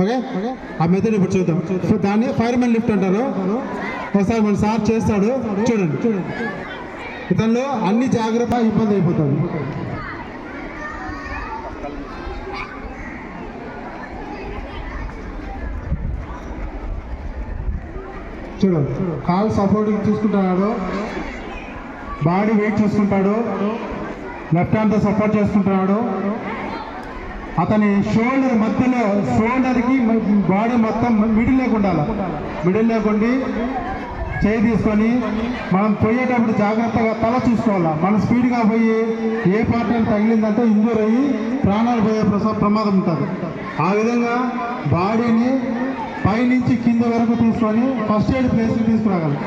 Okay ఆ method ఇప్పుడు చూద్దాం. దాన్ని ఫైర్మెన్ లిఫ్ట్ అంటారు. ఒకసారి మన సార్ చేస్తాడు చూడండి. ఇతనిలో అన్ని జాగ్రత్త ఇబ్బంది అయిపోతుంది. చూడండి, కాల్ సపోర్టింగ్ చూసుకుంటున్నాడు, బాడీ వెయిట్ చూసుకుంటాడు, లెఫ్ట్ హ్యాండ్తో సపోర్ట్ చేసుకుంటున్నాడు. అతని షోల్డర్ మధ్యలో, షోల్డర్కి బాడీ మొత్తం మిడిల్ లేకుండా మిడిల్ లేకుండా చేయి తీసుకొని మనం పోయేటప్పుడు జాగ్రత్తగా తల చూసుకోవాలా. మనం స్పీడ్గా పోయి ఏ పార్ట్ తగిలిందంటే ఇంజూర్ అయ్యి ప్రాణాలు పోయే ప్రమాదం ఉంటుంది. ఆ విధంగా బాడీని పైనుంచి కింద వరకు తీసుకొని ఫస్ట్ ఎయిడ్ ప్లేస్కి తీసుకురాగలం.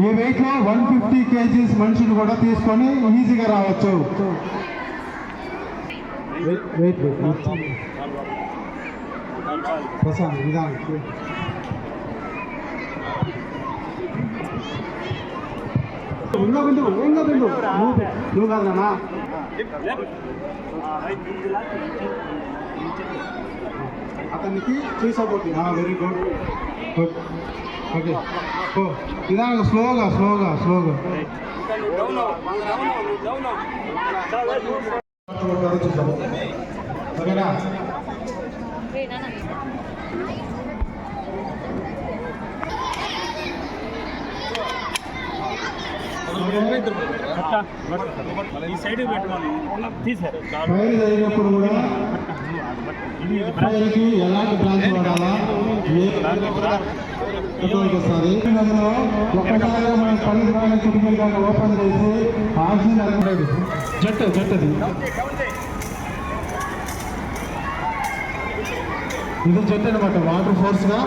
ఈ వెయిట్లో 150 kgs మనిషిని కూడా తీసుకొని ఈజీగా రావచ్చు. వెయిట్ ప్రశాంత్ విధానం నువ్వు కాదన్నా అతనికి సపోర్ట్. Very good. ఓకే నిదానంగా స్లోగా ఓకేనా? ఫైర్ జరిగినప్పుడు కూడా ఫైర్కి ఎలాంటి బ్రాంచ్ వాడాలా వస్తుంది. ఒక్కసారిగా మనం పని కిటికీలు ఓపెన్ చేసి ఆక్సిజన్ జట్టది ఇది జట్టు అనమాట. వాటర్ ఫోర్స్గా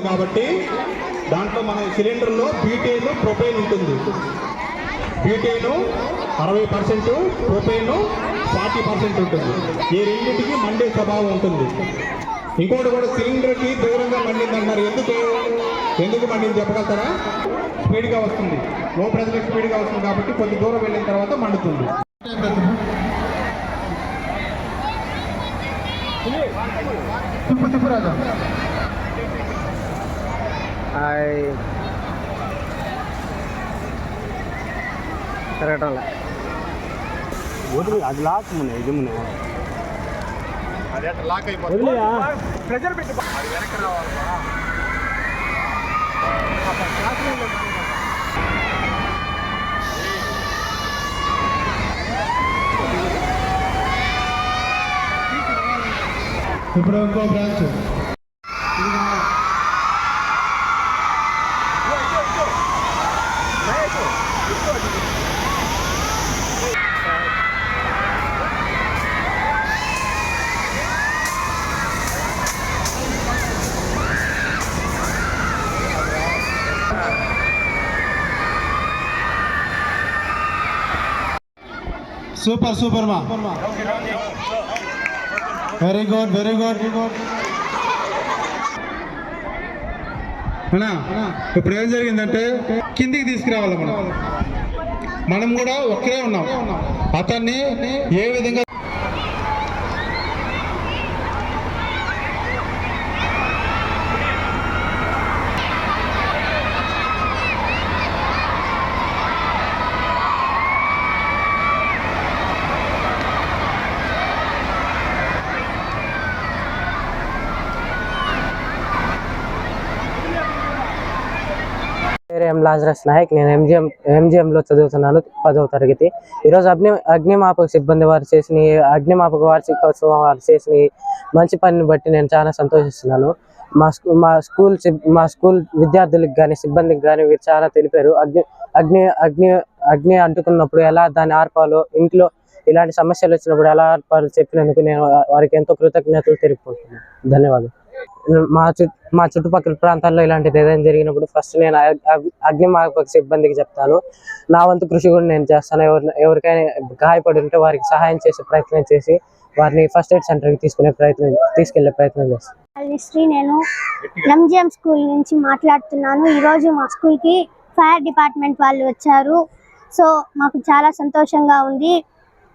కాబట్టి దాంట్లో మన సిలిండర్లో బ్యూటేన్ ప్రొపైన్ ఉంటుంది. బ్యూటేన్ 60%, ప్రొపైన్ 40% ఉంటుంది. ఈ రెండింటికి మండే స్వభావం ఉంటుంది. ఇంకోటి కూడా సిలిండర్కి దూరంగా మండింది అంటారు. ఎందుకు మండింది చెప్పగలుగుతారా? స్పీడ్గా వస్తుంది, లో ప్రెజర్ స్పీడ్గా వస్తుంది కాబట్టి కొద్ది దూరం వెళ్ళిన తర్వాత మండుతుంది. తిప్పు రాజా అది లాక్ మునే ఇది మునే అది అట్లా లాక్ అయిపోతుంది. ప్రెజర్ పెట్టి అది వెనక్కి రావాలమ్మా. ఇప్పుడు ఇంకో బ్రాంచ్ సూపర్ మా. Very good. ఇప్పుడు ఏం జరిగిందంటే కిందికి తీసుకురావాలి. మనం కూడా ఒక్కరే ఉన్నాం. అతన్ని ఏ విధంగా లాజరస్ నాయక్. నేను ఎంజిఎంలో చదువుతున్నాను, 10వ తరగతి. ఈరోజు అగ్నిమాపక సిబ్బంది వారు చేసిన అగ్నిమాపక వార్షికోత్సవం వారు చేసిన మంచి పనిని బట్టి నేను చాలా సంతోషిస్తున్నాను. మా స్కూల్ విద్యార్థులకు కానీ సిబ్బందికి కానీ వీరు చాలా తెలిపారు. అగ్ని అంటుకున్నప్పుడు ఎలా దాన్ని ఆర్పాలో, ఇంట్లో ఇలాంటి సమస్యలు వచ్చినప్పుడు ఎలా ఆర్పాలో చెప్పినందుకు నేను వారికి ఎంతో కృతజ్ఞతలు తెలుపుకుంటున్నాను. ధన్యవాదాలు. మా చుట్టుపక్కల ప్రాంతాల్లో ఇలాంటిది ఏదైనా జరిగినప్పుడు ఫస్ట్ నేను అగ్నిమాపక సిబ్బందికి చెప్తాను. నా వంతు కృషి కూడా నేను చేస్తాను. ఎవరికైనా గాయపడి ఉంటే వారికి సహాయం చేసే ప్రయత్నం చేసి వారిని ఫస్ట్ ఎయిడ్ సెంటర్కి తీసుకెళ్లే ప్రయత్నం చేస్తాను. నేను ఎంజిఎం స్కూల్ నుంచి మాట్లాడుతున్నాను. ఈరోజు మా స్కూల్కి ఫైర్ డిపార్ట్మెంట్ వాళ్ళు వచ్చారు. సో మాకు చాలా సంతోషంగా ఉంది.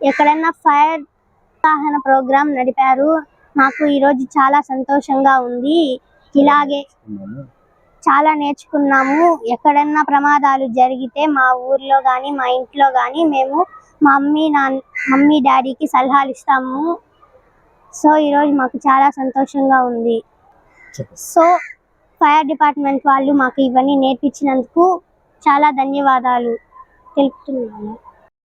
ఎక్కడైనా ఫైర్ అవగాహన ప్రోగ్రాం నడిపారు. మాకు ఈరోజు చాలా సంతోషంగా ఉంది. ఇలాగే చాలా నేర్చుకున్నాము. ఎక్కడన్నా ప్రమాదాలు జరిగితే మా ఊర్లో కానీ మా ఇంట్లో కానీ మేము మా మమ్మీ డాడీకి సలహాలు ఇస్తాము. సో ఈరోజు మాకు చాలా సంతోషంగా ఉంది. సో ఫైర్ డిపార్ట్మెంట్ వాళ్ళు మాకు ఇవన్నీ నేర్పించినందుకు చాలా ధన్యవాదాలు తెలుపుతున్నాను.